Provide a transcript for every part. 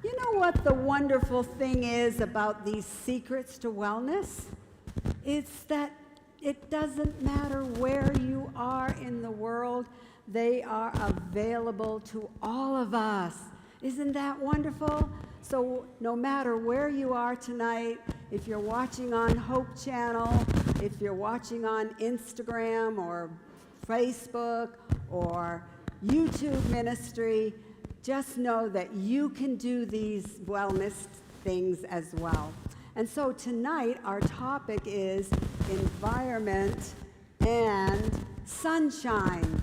You know what the wonderful thing is about these secrets to wellness? It's that it doesn't matter where you are in the world, they are available to all of us. Isn't that wonderful? So no matter where you are tonight, if you're watching on Hope Channel, if you're watching on Instagram or Facebook or YouTube ministry, just know that you can do these wellness things as well. And so tonight our topic is environment and sunshine.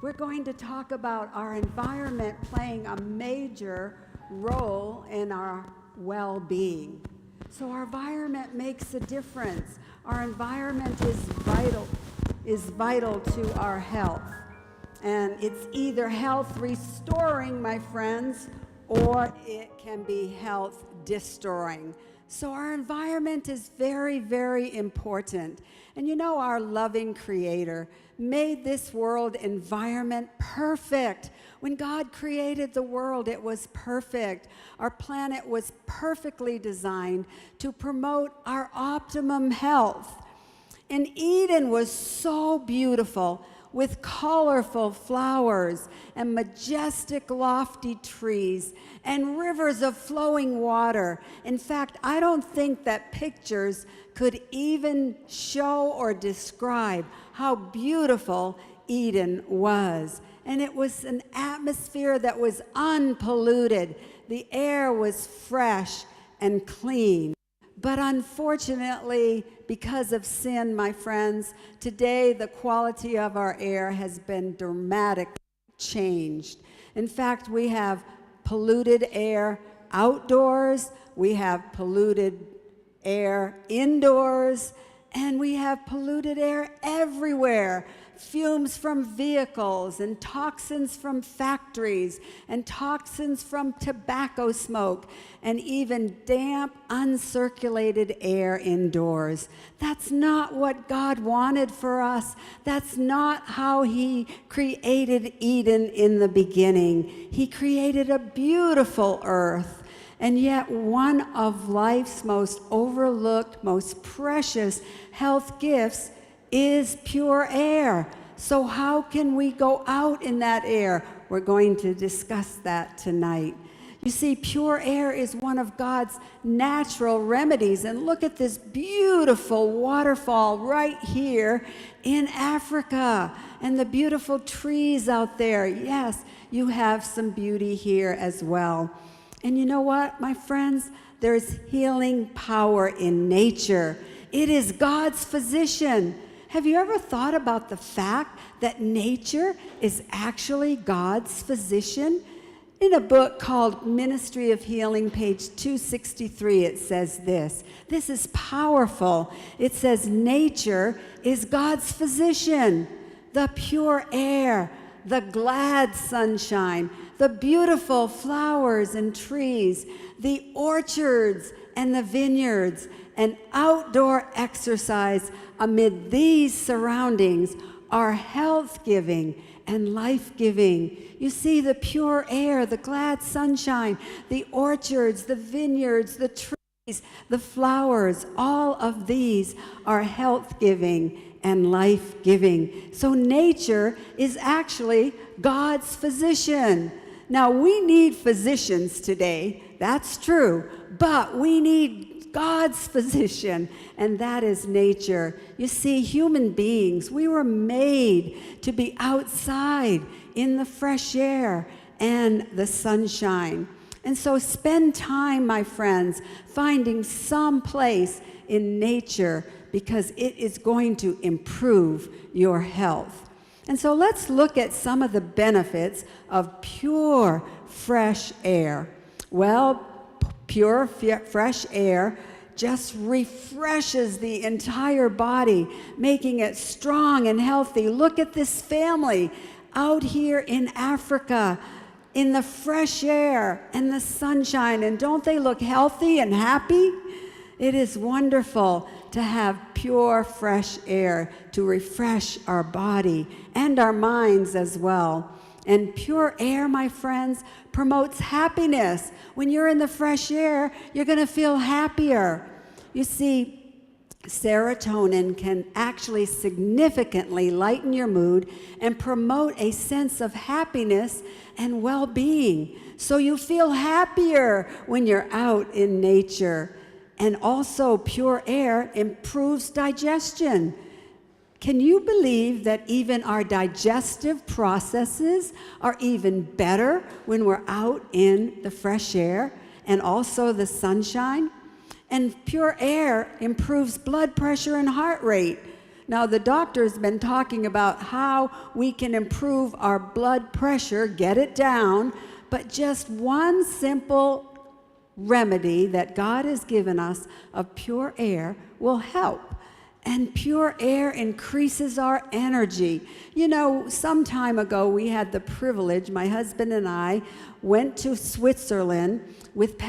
We're going to talk about our environment playing a major role in our well-being. So our environment makes a difference. Our environment is vital to our health. And it's either health restoring, my friends, or it can be health destroying. So our environment is very, very important. And you know, our loving Creator made this world environment perfect. When God created the world, it was perfect. Our planet was perfectly designed to promote our optimum health. And Eden was so beautiful, with colorful flowers and majestic lofty trees and rivers of flowing water. In fact, I don't think that pictures could even show or describe how beautiful Eden was. And it was an atmosphere that was unpolluted. The air was fresh and clean. But unfortunately, because of sin, my friends, today the quality of our air has been dramatically changed. In fact, we have polluted air outdoors, we have polluted air indoors, and we have polluted air everywhere. Fumes from vehicles and toxins from factories and toxins from tobacco smoke and even damp, uncirculated air indoors. That's not what God wanted for us. That's not how He created Eden in the beginning. He created a beautiful earth. And yet one of life's most overlooked, most precious health gifts is pure air. So how can we go out in that air? We're going to discuss that tonight. You see, pure air is one of God's natural remedies. And look at this beautiful waterfall right here in Africa and the beautiful trees out there. Yes, you have some beauty here as well. And you know what, my friends? There's healing power in nature. It is God's physician. Have you ever thought about the fact that nature is actually God's physician? In a book called Ministry of Healing, page 263, it says this. This is powerful. It says, nature is God's physician. The pure air, the glad sunshine, the beautiful flowers and trees, the orchards and the vineyards, and outdoor exercise amid these surroundings are health-giving and life-giving. You see, the pure air, the glad sunshine, the orchards, the vineyards, the trees, the flowers, all of these are health-giving and life-giving. So nature is actually God's physician. Now, we need physicians today, that's true, but we need God's physician, and that is nature. You see, human beings, we were made to be outside in the fresh air and the sunshine. And so spend time, my friends, finding some place in nature because it is going to improve your health. And so let's look at some of the benefits of pure, fresh air. Well, pure, fresh air just refreshes the entire body, making it strong and healthy. Look at this family out here in Africa in the fresh air and the sunshine. And don't they look healthy and happy? It is wonderful to have pure, fresh air to refresh our body and our minds as well. And pure air, my friends, promotes happiness. When you're in the fresh air, you're going to feel happier. You see, serotonin can actually significantly lighten your mood and promote a sense of happiness and well-being. So you feel happier when you're out in nature. And also, pure air improves digestion. Can you believe that even our digestive processes are even better when we're out in the fresh air and also the sunshine? And pure air improves blood pressure and heart rate. Now, the doctor's been talking about how we can improve our blood pressure, get it down, but just one simple remedy that God has given us of pure air will help. And pure air increases our energy. You know, some time ago we had the privilege, my husband and I went to Switzerland with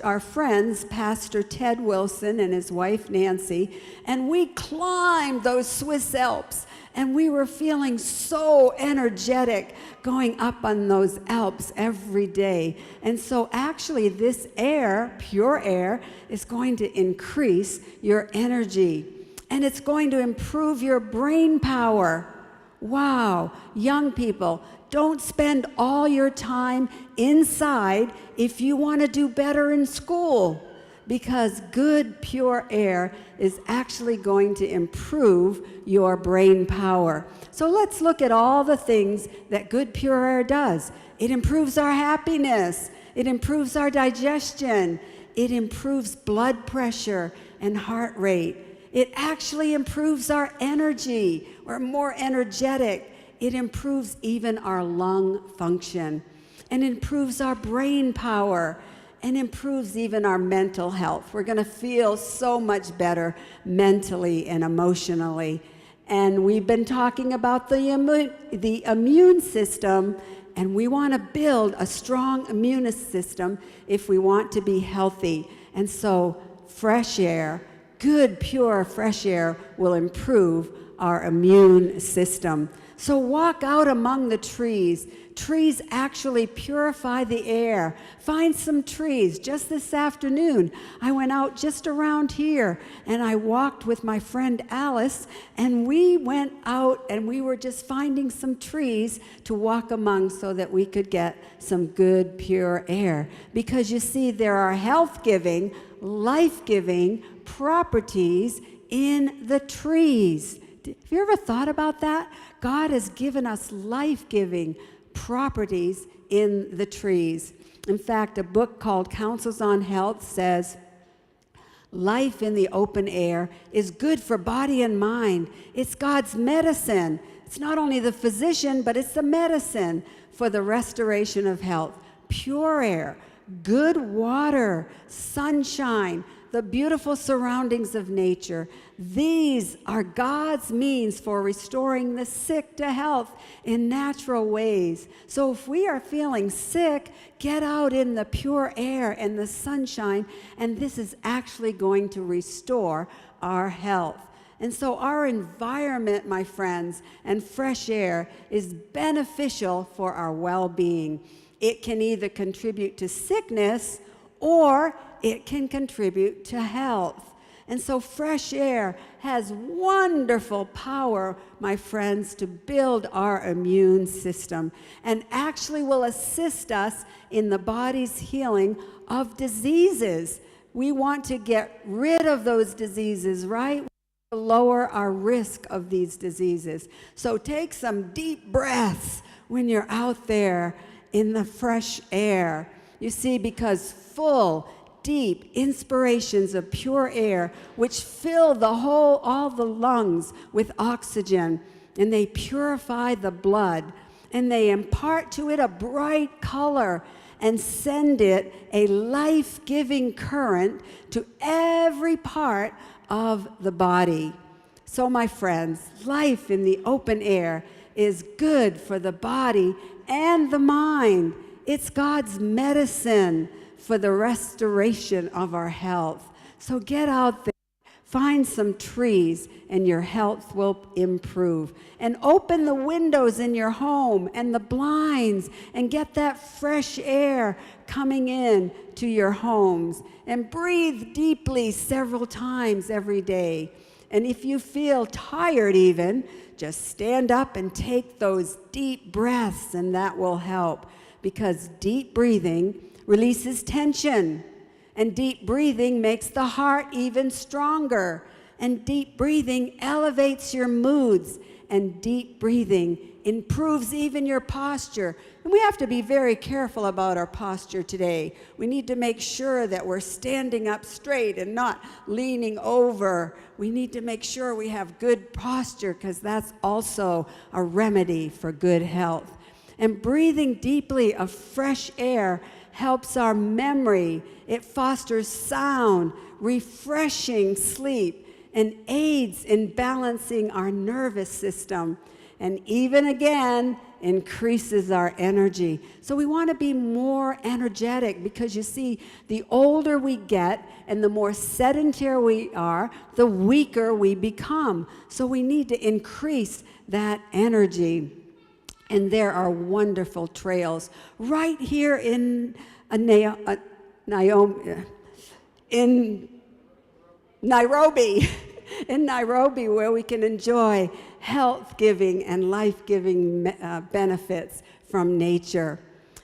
our friends, Pastor Ted Wilson and his wife Nancy, and we climbed those Swiss Alps. And we were feeling so energetic going up on those Alps every day. And so actually this air, pure air, is going to increase your energy. And it's going to improve your brain power. Wow, young people, don't spend all your time inside if you want to do better in school, because good, pure air is actually going to improve your brain power. So let's look at all the things that good, pure air does. It improves our happiness. It improves our digestion. It improves blood pressure and heart rate. It actually improves our energy. We're more energetic. It improves even our lung function and improves our brain power and improves even our mental health. We're going to feel so much better mentally and emotionally. And we've been talking about the immune system, and we want to build a strong immune system if we want to be healthy. And so fresh air, good, pure, fresh air will improve our immune system. So walk out among the trees. Trees actually purify the air. Find some trees. Just this afternoon, I went out just around here, and I walked with my friend Alice, and we went out, and we were just finding some trees to walk among so that we could get some good, pure air. Because you see, there are health-giving, life-giving properties in the trees. Have you ever thought about that? God has given us life-giving properties in the trees. In fact, a book called Counsels on Health says, life in the open air is good for body and mind. It's God's medicine. It's not only the physician, but it's the medicine for the restoration of health. Pure air, good water, sunshine, the beautiful surroundings of nature. These are God's means for restoring the sick to health in natural ways. So if we are feeling sick, get out in the pure air and the sunshine, and this is actually going to restore our health. And so our environment, my friends, and fresh air is beneficial for our well-being. It can either contribute to sickness or it can contribute to health. And so fresh air has wonderful power, my friends, to build our immune system and actually will assist us in the body's healing of diseases. We want to get rid of those diseases, right? To lower our risk of these diseases. So take some deep breaths when you're out there in the fresh air. You see, because full, deep inspirations of pure air, which fill all the lungs with oxygen, and they purify the blood, and they impart to it a bright color and send it a life-giving current to every part of the body. So, my friends, life in the open air is good for the body and the mind. It's God's medicine for the restoration of our health. So get out there, Find some trees and your health will improve. And open the windows in your home and the blinds and get that fresh air coming in to your homes. And breathe deeply several times every day. And if you feel tired even, just stand up and take those deep breaths, and that will help, because deep breathing releases tension, and deep breathing makes the heart even stronger, and deep breathing elevates your moods, and deep breathing improves even your posture. And we have to be very careful about our posture today. We need to make sure that we're standing up straight and not leaning over. We need to make sure we have good posture, because that's also a remedy for good health. And breathing deeply of fresh air helps our memory. It fosters sound, refreshing sleep, and aids in balancing our nervous system. And even again, increases our energy. So we want to be more energetic, because you see, the older we get and the more sedentary we are, the weaker we become. So we need to increase that energy. And there are wonderful trails right here in Nairobi, in Nairobi, where we can enjoy health-giving and life-giving benefits from nature.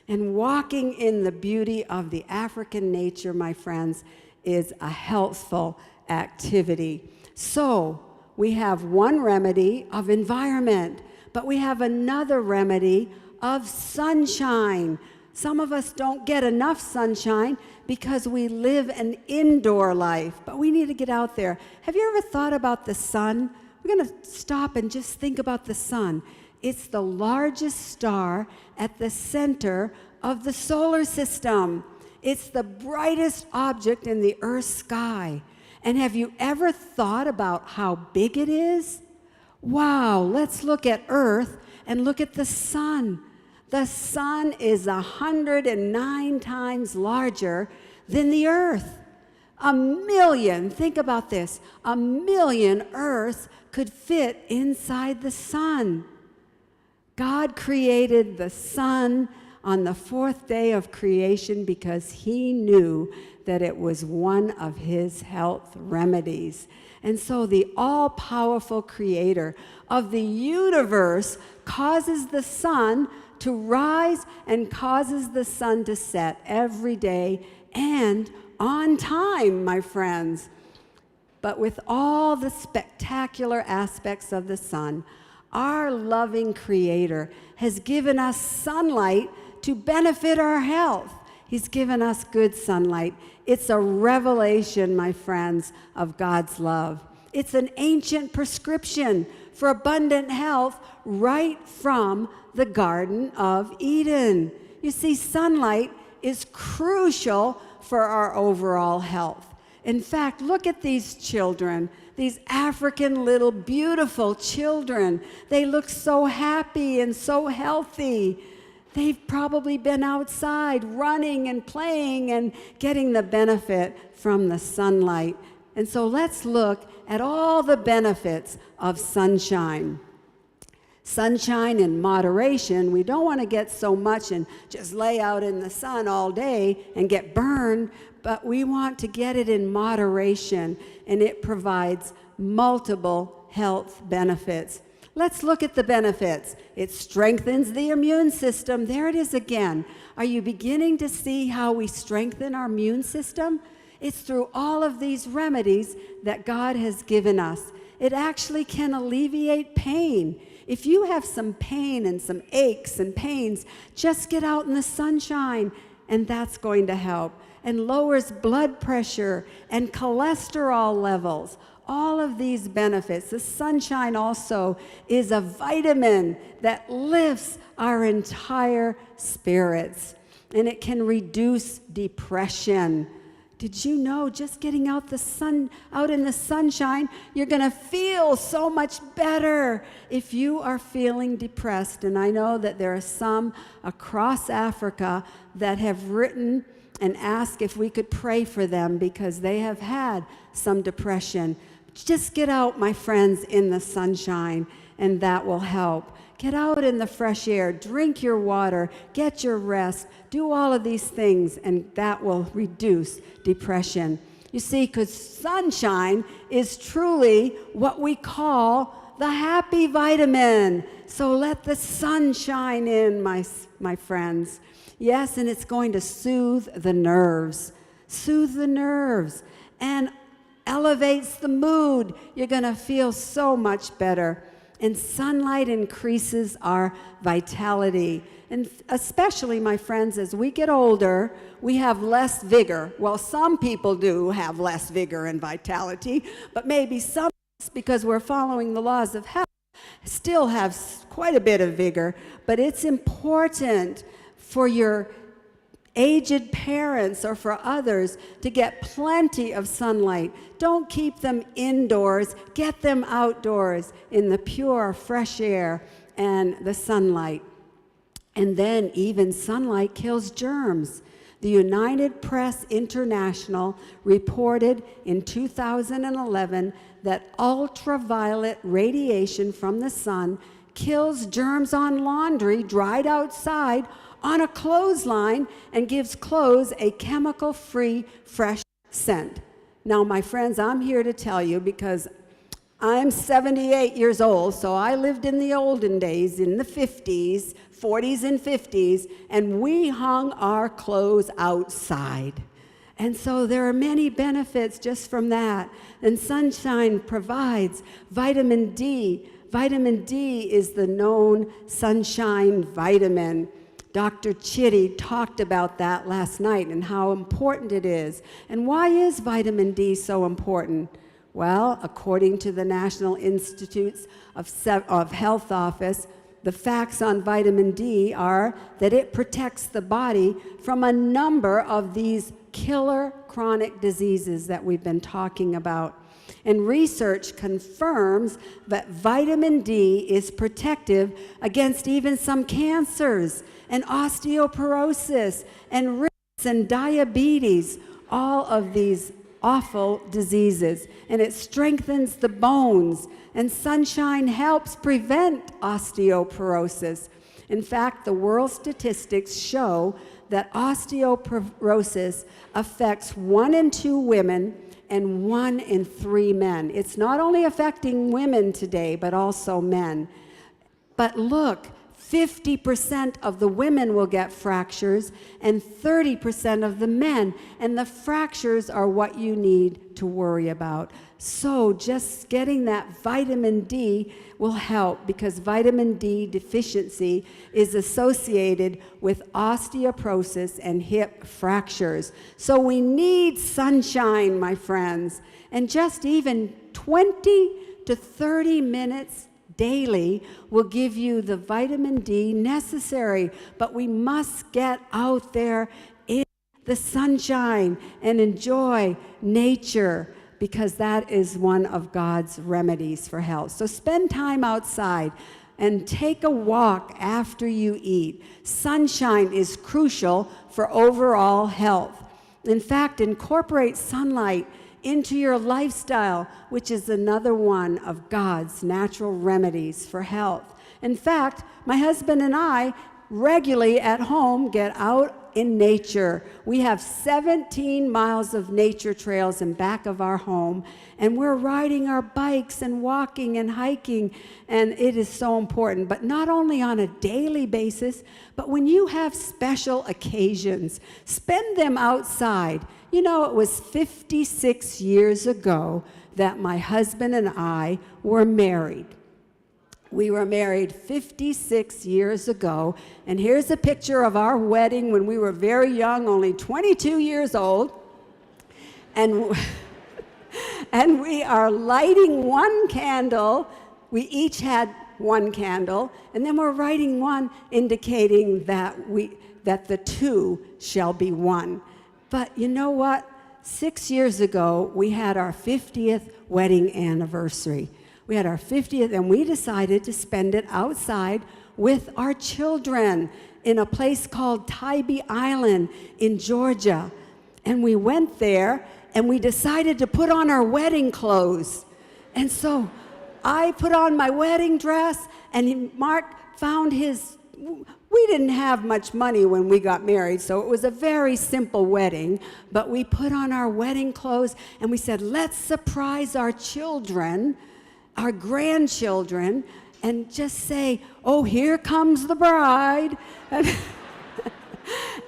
And walking in the beauty of the African nature, my friends, is a healthful activity. So we have one remedy of environment, but we have another remedy of sunshine. Some of us don't get enough sunshine because we live an indoor life, but we need to get out there. Have you ever thought about the sun? We're going to stop and just think about the sun. It's the largest star at the center of the solar system. It's the brightest object in the Earth's sky. And have you ever thought about how big it is? Wow, let's look at Earth and look at the sun. The sun is 109 times larger than the Earth. 1,000,000, think about this, 1,000,000 Earths could fit inside the sun. God created the sun on the fourth day of creation because he knew that it was one of his health remedies. And so the all-powerful creator of the universe causes the sun to rise and causes the sun to set every day and on time, my friends. But with all the spectacular aspects of the sun, our loving creator has given us sunlight to benefit our health. He's given us good sunlight. It's a revelation, my friends, of God's love. It's an ancient prescription for abundant health right from the Garden of Eden. You see, sunlight is crucial for our overall health. In fact, look at these children, these African little beautiful children. They look so happy and so healthy. They've probably been outside running and playing and getting the benefit from the sunlight. And so let's look at all the benefits of sunshine. Sunshine in moderation. We don't want to get so much and just lay out in the sun all day and get burned, but we want to get it in moderation, and it provides multiple health benefits. Let's look at the benefits. It strengthens the immune system. There it is again. Are you beginning to see how we strengthen our immune system? It's through all of these remedies that God has given us. It actually can alleviate pain. If you have some pain and some aches and pains, just get out in the sunshine, and that's going to help. And lowers blood pressure and cholesterol levels. All of these benefits. The sunshine also is a vitamin that lifts our entire spirits, and it can reduce depression. Did you know just getting out in the sunshine, you're going to feel so much better if you are feeling depressed? And I know that there are some across Africa that have written and asked if we could pray for them because they have had some depression. Just get out, my friends, in the sunshine, and that will help. Get out in the fresh air, drink your water, get your rest, do all of these things, and that will reduce depression. You see, because sunshine is truly what we call the happy vitamin. So let the sun shine in, my friends. Yes, and it's going to soothe the nerves, and elevates the mood. You're going to feel so much better. And sunlight increases our vitality. And especially, my friends, as we get older, we have less vigor. Well, some people do have less vigor and vitality, but maybe some, because we're following the laws of health, still have quite a bit of vigor. But it's important for your aged parents or for others to get plenty of sunlight. Don't keep them indoors. Get them outdoors in the pure, fresh air and the sunlight. And then even sunlight kills germs. The United Press International reported in 2011 that ultraviolet radiation from the sun kills germs on laundry dried outside on a clothesline and gives clothes a chemical-free, fresh scent. Now, my friends, I'm here to tell you, because I'm 78 years old, so I lived in the olden days, in the 50s, 40s and 50s, and we hung our clothes outside. And so there are many benefits just from that. And sunshine provides vitamin D. Vitamin D is the known sunshine vitamin. Dr. Chidi talked about that last night and how important it is. And why is vitamin D so important? Well, according to the National Institutes of Health Office, the facts on vitamin D are that it protects the body from a number of these killer chronic diseases that we've been talking about. And research confirms that vitamin D is protective against even some cancers and osteoporosis and risks and diabetes, all of these awful diseases. And it strengthens the bones, and sunshine helps prevent osteoporosis. In fact, the world statistics show that osteoporosis affects 1 in 2 women and 1 in 3 men. It's not only affecting women today, but also men. But look, 50% of the women will get fractures and 30% of the men. And the fractures are what you need to worry about. So just getting that vitamin D will help, because vitamin D deficiency is associated with osteoporosis and hip fractures. So we need sunshine, my friends. And just even 20 to 30 minutes daily will give you the vitamin D necessary. But we must get out there in the sunshine and enjoy nature, because that is one of God's remedies for health. So spend time outside and take a walk after you eat. Sunshine is crucial for overall health. In fact, incorporate sunlight into your lifestyle, which is another one of God's natural remedies for health. In fact, my husband and I regularly at home get out in nature. We have 17 miles of nature trails in back of our home, and we're riding our bikes and walking and hiking, and it is so important. But not only on a daily basis, but when you have special occasions, spend them outside. You know, it was 56 years ago that my husband and I were married. We were married 56 years ago, and here's a picture of our wedding when we were very young, only 22 years old, and we are lighting one candle. We each had one candle, and then we're writing one indicating that the two shall be one. But you know what? 6 years ago, we had our 50th wedding anniversary. We had our 50th, and we decided to spend it outside with our children in a place called Tybee Island in Georgia. And we went there, and we decided to put on our wedding clothes. And so I put on my wedding dress, and Mark found his. We didn't have much money when we got married, so it was a very simple wedding, but we put on our wedding clothes, and we said, let's surprise our children, our grandchildren, and just say, oh, here comes the bride.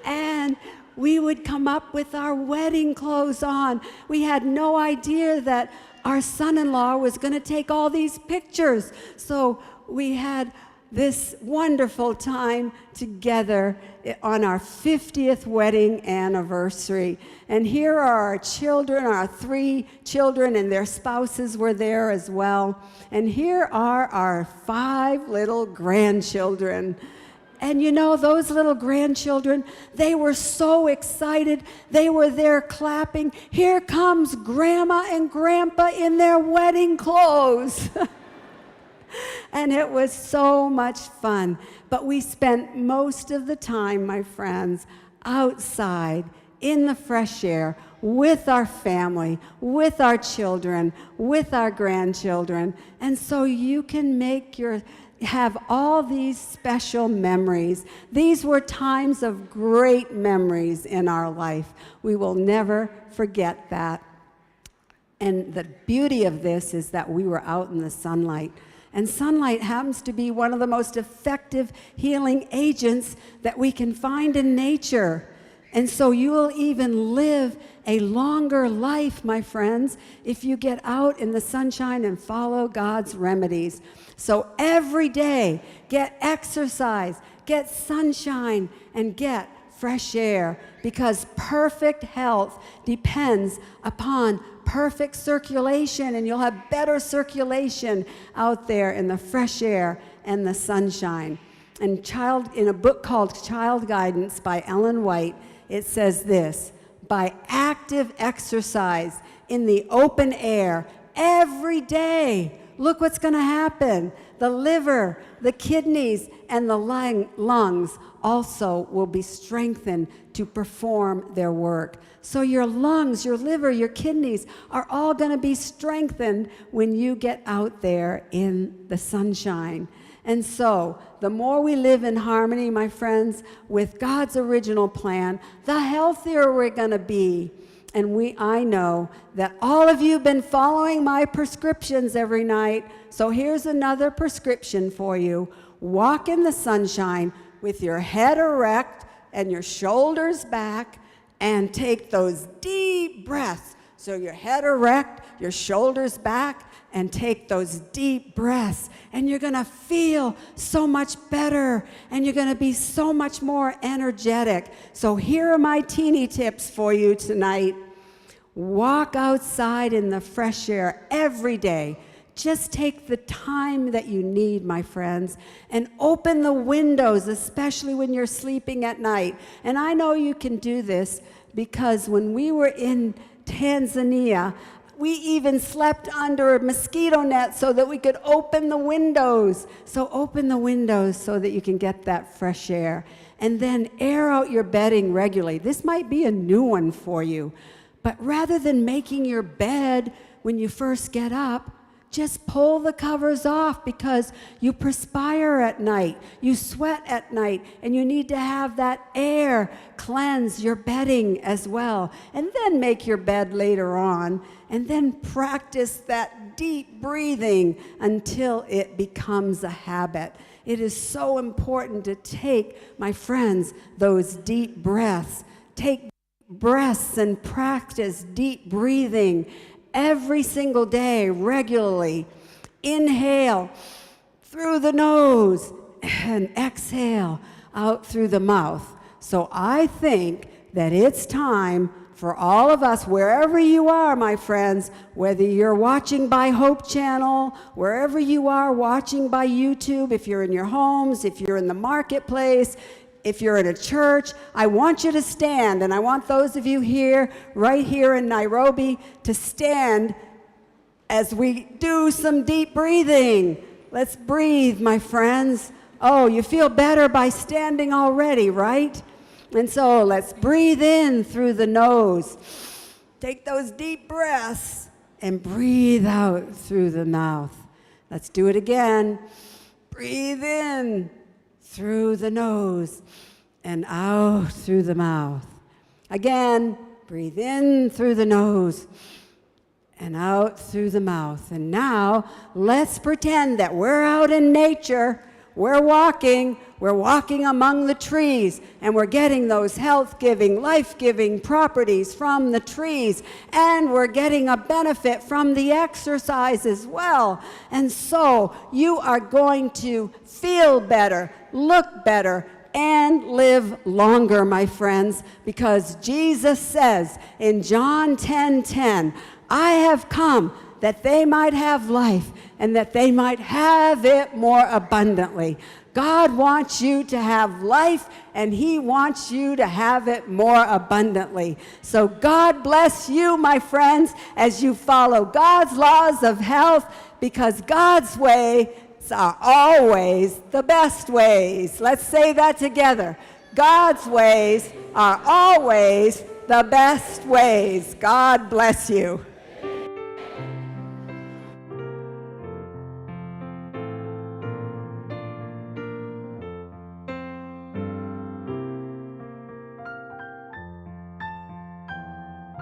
And we would come up with our wedding clothes on. We had no idea that our son-in-law was going to take all these pictures. So we had this wonderful time together on our 50th wedding anniversary. And here are our children, our 3 children, and their spouses were there as well. And here are our 5 little grandchildren. And you know, those little grandchildren, they were so excited. They were there clapping. Here comes Grandma and Grandpa in their wedding clothes. And it was so much fun. But we spent most of the time, my friends, outside in the fresh air with our family, with our children, with our grandchildren. And so you can have all these special memories. These were times of great memories in our life. We will never forget that. And the beauty of this is that we were out in the sunlight. And sunlight happens to be one of the most effective healing agents that we can find in nature. And so you will even live a longer life, my friends, if you get out in the sunshine and follow God's remedies. So every day, get exercise, get sunshine, and get fresh air, because perfect health depends upon perfect circulation, and you'll have better circulation out there in the fresh air and the sunshine. And in a book called Child Guidance by Ellen White, it says this: by active exercise in the open air every day, look what's going to happen. The liver, the kidneys, and the lungs also will be strengthened to perform their work. So your lungs, your liver, your kidneys are all going to be strengthened when you get out there in the sunshine. And so the more we live in harmony, my friends, with God's original plan, the healthier we're going to be. And I know that all of you have been following my prescriptions every night. So here's another prescription for you. Walk in the sunshine with your head erect and your shoulders back, and take those deep breaths. So your head erect, your shoulders back, and take those deep breaths. And you're going to feel so much better, and you're going to be so much more energetic. So here are my teeny tips for you tonight. Walk outside in the fresh air every day. Just take the time that you need, my friends, and open the windows, especially when you're sleeping at night. And I know you can do this because when we were in Tanzania, we even slept under a mosquito net so that we could open the windows. So open the windows so that you can get that fresh air. And then air out your bedding regularly. This might be a new one for you. But rather than making your bed when you first get up, just pull the covers off, because you perspire at night, you sweat at night, and you need to have that air cleanse your bedding as well. And then make your bed later on, and then practice that deep breathing until it becomes a habit. It is so important to take, my friends, those deep breaths. Take breaths and practice deep breathing every single day, regularly. Inhale through the nose and exhale out through the mouth. So I think that it's time for all of us, wherever you are, my friends, whether you're watching by Hope Channel, wherever you are watching by YouTube, if you're in your homes, if you're in the marketplace, if you're in a church, I want you to stand, and I want those of you here, right here in Nairobi, to stand as we do some deep breathing. Let's breathe, my friends. Oh, you feel better by standing already, right? And so let's breathe in through the nose. Take those deep breaths and breathe out through the mouth. Let's do it again. Breathe in through the nose and out through the mouth. Again, breathe in through the nose and out through the mouth. And now, let's pretend that we're out in nature. We're walking among the trees, and we're getting those health-giving, life-giving properties from the trees, and we're getting a benefit from the exercise as well. And so, you are going to feel better, look better, and live longer, my friends, because Jesus says in John 10:10, I have come that they might have life and that they might have it more abundantly. God wants you to have life, and he wants you to have it more abundantly. So God bless you, my friends, as you follow God's laws of health, because God's ways are always the best ways. Let's say that together. God's ways are always the best ways. God bless you.